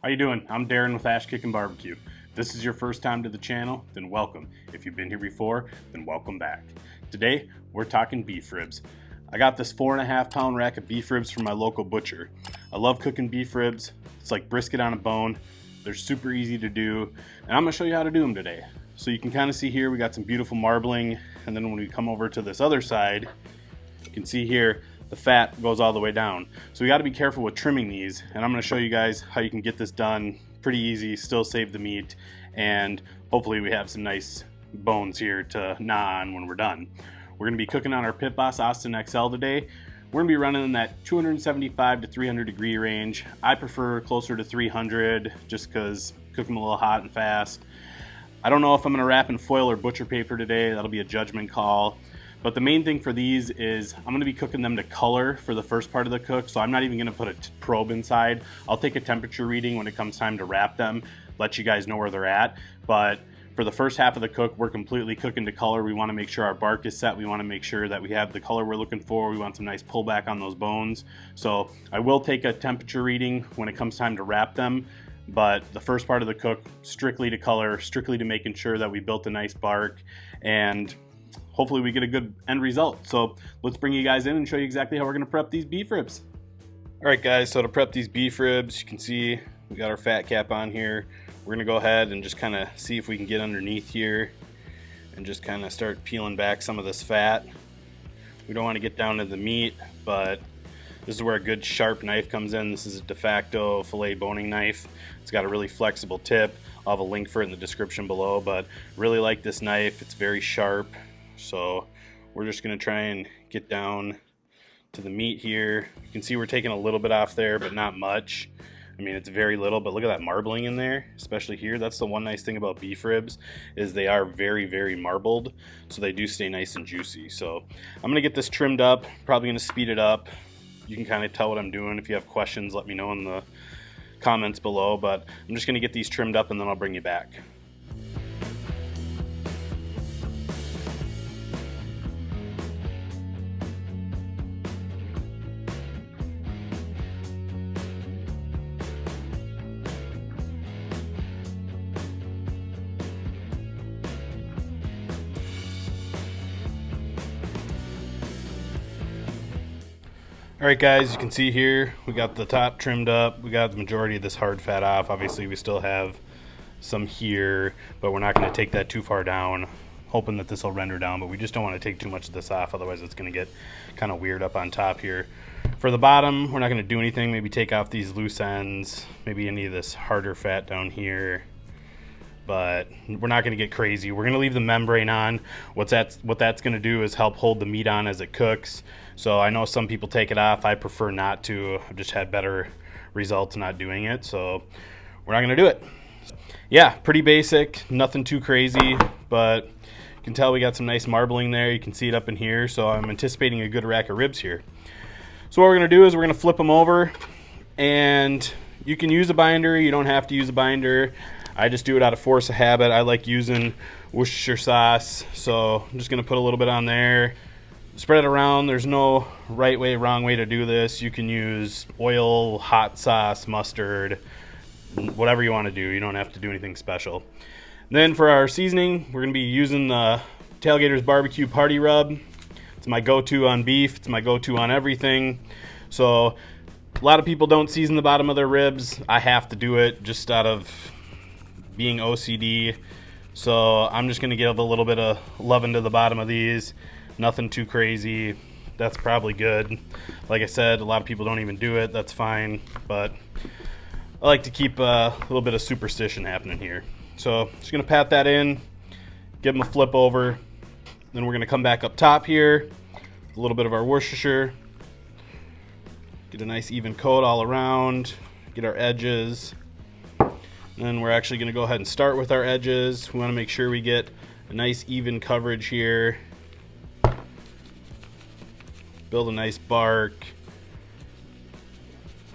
How you doing? I'm Darren with Ash Kickin' Barbecue. If this is your first time to the channel, then welcome. If you've been here before, then welcome back. Today, we're talking beef ribs. I got this 4.5 pound rack of beef ribs from my local butcher. I love cooking beef ribs. It's like brisket on a bone. They're super easy to do, and I'm gonna show you how to do them today. So you can kind of see here, we got some beautiful marbling, and then when we come over to this other side, you can see here, the fat goes all the way down. So we got to be careful with trimming these, and I'm going to show you guys how you can get this done pretty easy, still save the meat, and hopefully we have some nice bones here to gnaw on when we're done. We're going to be cooking on our pitboss Austin XL today. We're going to be running in that 275 to 300 degree range. I prefer closer to 300 just because cook them a little hot and fast. I don't know if I'm going to wrap in foil or butcher paper today. That'll be a judgment call. But the main thing for these is I'm going to be cooking them to color for the first part of the cook, so I'm not even going to put a probe inside. I'll take a temperature reading when it comes time to wrap them, let you guys know where they're at. But for the first half of the cook, we're completely cooking to color. We want to make sure our bark is set. We want to make sure that we have the color we're looking for. We want some nice pullback on those bones. So I will take a temperature reading when it comes time to wrap them. But the first part of the cook, strictly to color, strictly to making sure that we built a nice bark, and hopefully we get a good end result. So let's bring you guys in and show you exactly how we're gonna prep these beef ribs. All right guys, so to prep these beef ribs, you can see we got our fat cap on here. We're gonna go ahead and just kind of see if we can get underneath here and just kind of start peeling back some of this fat. We don't want to get down to the meat, but this is where a good sharp knife comes in. This is a de facto fillet boning knife. It's got a really flexible tip. I'll have a link for it in the description below, but really like this knife. It's very sharp. So we're just gonna try and get down to the meat here. You can see we're taking a little bit off there, but not much. I mean, it's very little, but look at that marbling in there, especially here. That's the one nice thing about beef ribs, is they are very, very marbled, so they do stay nice and juicy. So I'm gonna get this trimmed up, probably gonna speed it up. You can kind of tell what I'm doing. If you have questions, let me know in the comments below, but I'm just gonna get these trimmed up and then I'll bring you back. Alright guys, you can see here we got the top trimmed up. We got the majority of this hard fat off. Obviously we still have some here, but we're not going to take that too far down, hoping that this will render down, but we just don't want to take too much of this off, otherwise it's going to get kind of weird up on top here. For the bottom, we're not going to do anything. Maybe take off these loose ends, maybe any of this harder fat down here, but we're not going to get crazy. We're going to leave the membrane on. What that's going to do is help hold the meat on as it cooks. So I know some people take it off. I prefer not to. I've just had better results not doing it, so we're not going to do it. Yeah, pretty basic, nothing too crazy, but you can tell we got some nice marbling there. You can see it up in here, so I'm anticipating a good rack of ribs here. So what we're going to do is we're going to flip them over, and you can use a binder. You don't have to use a binder. I just do it out of force of habit. I like using Worcestershire sauce, so I'm just going to put a little bit on there. Spread it around. There's no right way, wrong way to do this. You can use oil, hot sauce, mustard, whatever you want to do. You don't have to do anything special. Then for our seasoning, we're going to be using the Tailgater's Barbecue Party Rub. It's my go-to on beef. It's my go-to on everything. So a lot of people don't season the bottom of their ribs. I have to do it just out of being OCD. So I'm just going to give a little bit of love into the bottom of these. Nothing too crazy. That's probably good. Like I said, a lot of people don't even do it. That's fine, but I like to keep a little bit of superstition happening here. So just gonna pat that in, give them a flip over, then we're gonna come back up top here, a little bit of our Worcestershire, get a nice even coat all around, get our edges. Then we're actually gonna go ahead and start with our edges. We wanna make sure we get a nice even coverage here. Build a nice bark.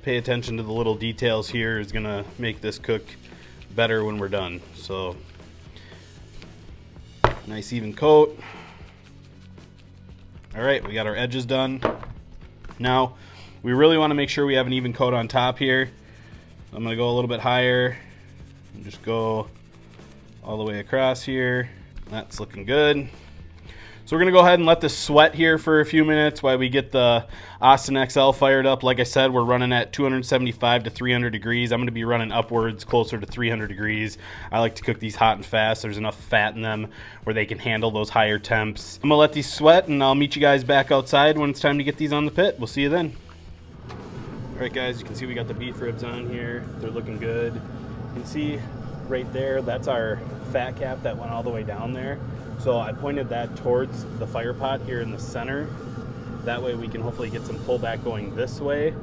Pay attention to the little details here is gonna make this cook better when we're done. So nice even coat. All right, we got our edges done. Now we really want to make sure we have an even coat on top here. So I'm gonna go a little bit higher and just go all the way across here. That's looking good. So we're gonna go ahead and let this sweat here for a few minutes while we get the Austin XL fired up. Like I said, we're running at 275 to 300 degrees. I'm gonna be running upwards closer to 300 degrees. I like to cook these hot and fast. There's enough fat in them where they can handle those higher temps. I'm gonna let these sweat and I'll meet you guys back outside when it's time to get these on the pit. We'll see you then. All right guys, you can see we got the beef ribs on here. They're looking good. You can see right there, that's our fat cap that went all the way down there. So I pointed that towards the fire pot here in the center. That way we can hopefully get some pullback going this way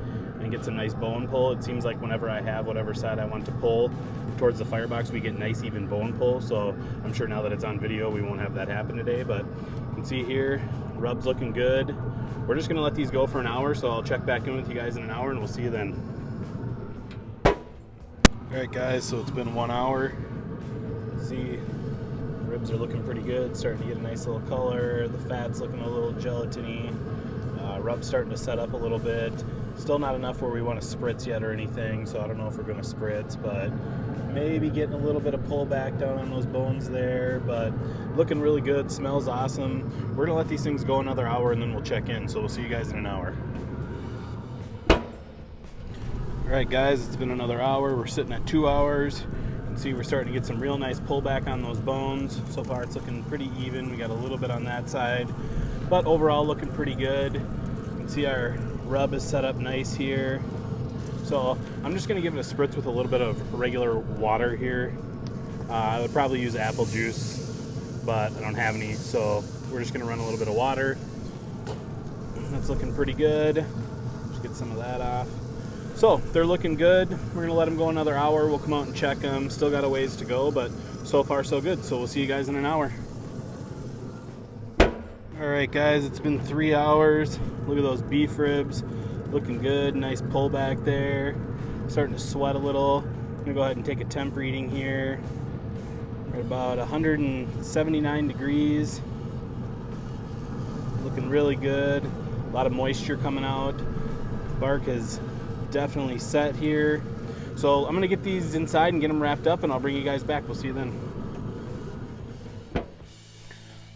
and get some nice bone pull. It seems like whenever I have whatever side I want to pull towards the firebox, we get nice even bone pull. So I'm sure now that it's on video, we won't have that happen today, but you can see here, rub's looking good. We're just gonna let these go for an hour, so I'll check back in with you guys in an hour and we'll see you then. All right guys, so it's been 1 hour. See, ribs are looking pretty good, starting to get a nice little color. The fat's looking a little gelatiny. Rub's starting to set up a little bit. Still not enough where we want to spritz yet or anything, so I don't know if we're going to spritz, but maybe getting a little bit of pullback down on those bones there, but looking really good, smells awesome. We're going to let these things go another hour and then we'll check in, so we'll see you guys in an hour. All right guys, it's been another hour. We're sitting at 2 hours. You can see we're starting to get some real nice pullback on those bones. So far it's looking pretty even. We got a little bit on that side, but overall looking pretty good. You can see our rub is set up nice here. So I'm just gonna give it a spritz with a little bit of regular water here. I would probably use apple juice, but I don't have any, so we're just gonna run a little bit of water. That's looking pretty good. Just get some of that off. So they're looking good. We're gonna let them go another hour. We'll come out and check them. Still got a ways to go, but so far so good. So we'll see you guys in an hour. All right guys, it's been 3 hours. Look at those beef ribs, looking good. Nice pullback there. Starting to sweat a little. I'm gonna go ahead and take a temp reading here. We're at about 179 degrees. Looking really good. A lot of moisture coming out. Bark is definitely set here. So I'm gonna get these inside and get them wrapped up and I'll bring you guys back. We'll see you then.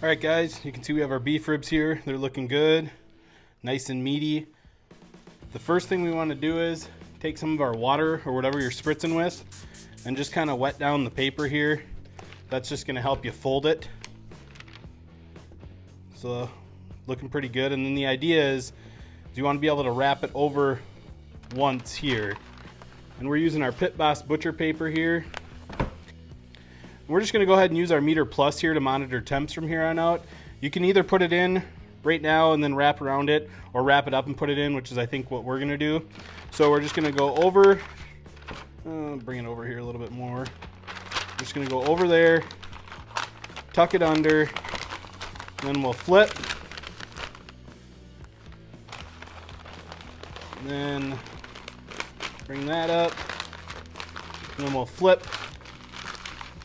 All right guys, you can see we have our beef ribs here. They're looking good, nice and meaty. The first thing we want to do is take some of our water or whatever you're spritzing with and just kind of wet down the paper here. That's just gonna help you fold it. So looking pretty good. And then the idea is you want to be able to wrap it over once here, and we're using our pitboss butcher paper here. We're just going to go ahead and use our meter plus here to monitor temps from here on out. You can either put it in right now and then wrap around it, or wrap it up and put it in, which is I think what we're going to do. So we're just going to go over, bring it over here a little bit more. Just going to go over there, tuck it under, and then we'll flip. And then bring that up, and then we'll flip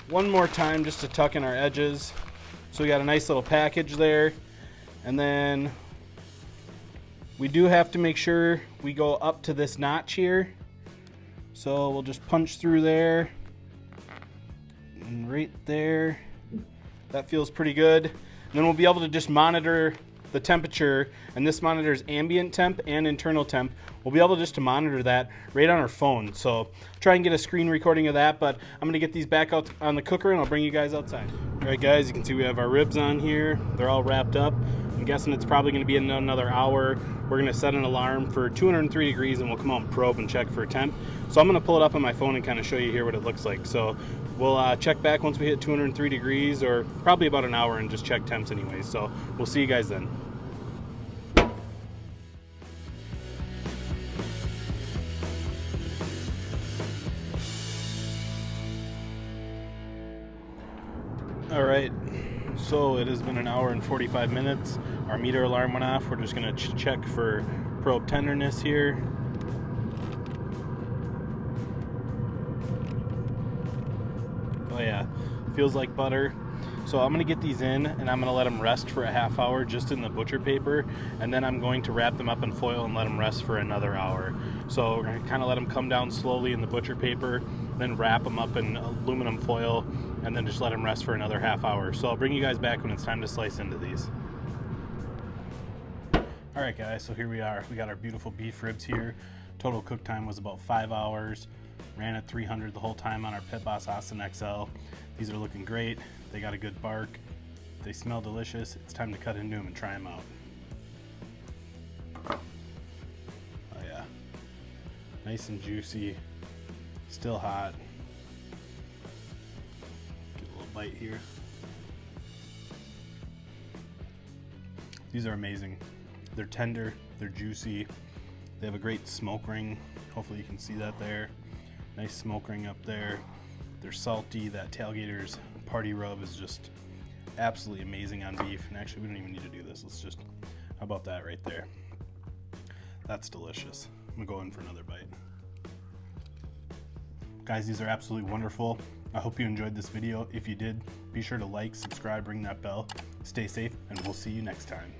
one more time just to tuck in our edges. So we got a nice little package there. And then we do have to make sure we go up to this notch here. So we'll just punch through there and right there. That feels pretty good. And then we'll be able to just monitor the temperature, and this monitors ambient temp and internal temp. We'll be able just to monitor that right on our phone. So try and get a screen recording of that, but I'm gonna get these back out on the cooker and I'll bring you guys outside. All right guys, you can see we have our ribs on here. They're all wrapped up. I'm guessing it's probably gonna be in another hour. We're gonna set an alarm for 203 degrees and we'll come out and probe and check for temp. So I'm gonna pull it up on my phone and kind of show you here what it looks like. So we'll check back once we hit 203 degrees, or probably about an hour, and just check temps anyways. So we'll see you guys then. All right, so it has been an hour and 45 minutes. Our meter alarm went off. We're just gonna check for probe tenderness here. Oh yeah, feels like butter. So I'm gonna get these in and I'm gonna let them rest for a half hour just in the butcher paper, and then I'm going to wrap them up in foil and let them rest for another hour. So we're gonna kind of let them come down slowly in the butcher paper, then wrap them up in aluminum foil, and then just let them rest for another half hour. So I'll bring you guys back when it's time to slice into these. All right guys, so here we are. We got our beautiful beef ribs here. Total cook time was about 5 hours. Ran at 300 the whole time on our Pitboss Austin XL. These are looking great. They got a good bark. They smell delicious. It's time to cut into them and try them out. Oh yeah. Nice and juicy. Still hot. Get a little bite here. These are amazing. They're tender, they're juicy. They have a great smoke ring. Hopefully you can see that there. Nice smoke ring up there. They're salty. That Tailgater's party rub is just absolutely amazing on beef. And actually, we don't even need to do this. Let's just, how about that right there? That's delicious. I'm gonna go in for another bite. Guys, these are absolutely wonderful. I hope you enjoyed this video. If you did, be sure to like, subscribe, ring that bell. Stay safe, and we'll see you next time.